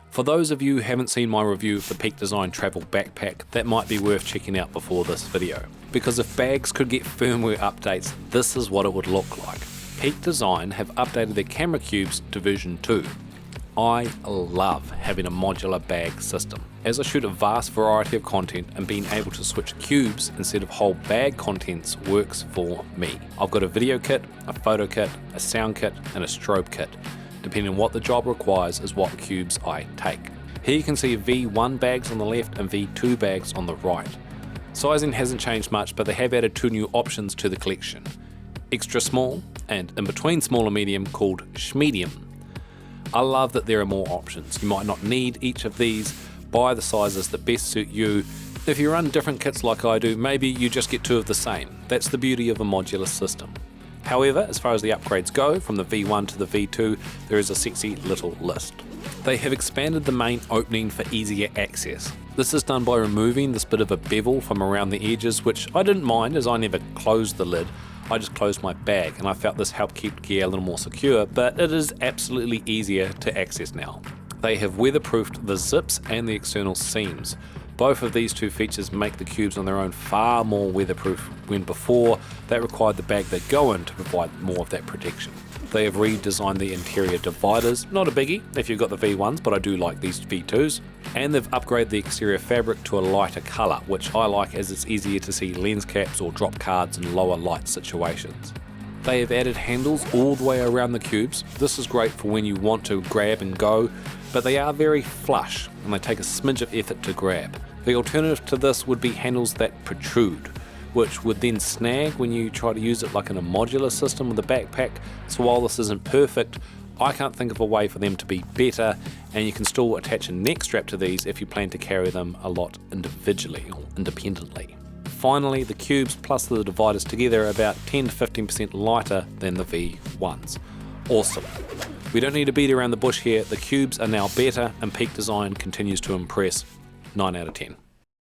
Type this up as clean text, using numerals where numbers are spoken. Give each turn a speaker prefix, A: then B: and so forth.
A: For those of you who haven't seen my review of the Peak Design Travel Backpack, that might be worth checking out before this video. Because if bags could get firmware updates, this is what it would look like. Peak Design have updated their camera cubes to version 2. I love having a modular bag system, as I shoot a vast variety of content, and being able to switch cubes instead of whole bag contents works for me. I've got a video kit, a photo kit, a sound kit and a strobe kit. Depending on what the job requires is what cubes I take. Here you can see V1 bags on the left and V2 bags on the right. Sizing hasn't changed much, but they have added 2 new options to the collection. Extra small and in between small and medium called Schmedium. I love that there are more options. You might not need each of these. Buy the sizes that best suit you. If you run different kits like I do, maybe you just get 2 of the same. That's the beauty of a modular system. However, as far as the upgrades go, from the V1 to the V2, there is a sexy little list. They have expanded the main opening for easier access. This is done by removing this bit of a bevel from around the edges, which I didn't mind as I never closed the lid. I just closed my bag and I felt this helped keep gear a little more secure, but it is absolutely easier to access now. They have weatherproofed the zips and the external seams. Both of these 2 features make the cubes on their own far more weatherproof, when before that required the bag they go in to provide more of that protection. They have redesigned the interior dividers, not a biggie if you've got the V1s, but I do like these V2s. And they've upgraded the exterior fabric to a lighter colour, which I like as it's easier to see lens caps or drop cards in lower light situations. They have added handles all the way around the cubes. This is great for when you want to grab and go, but they are very flush and they take a smidge of effort to grab. The alternative to this would be handles that protrude, which would then snag when you try to use it like in a modular system with a backpack. So while this isn't perfect, I can't think of a way for them to be better, and you can still attach a neck strap to these if you plan to carry them a lot individually or independently. Finally, the cubes plus the dividers together are about 10 to 15% lighter than the V1s. Awesome. We don't need to beat around the bush here, the cubes are now better and Peak Design continues to impress. 9 out of 10.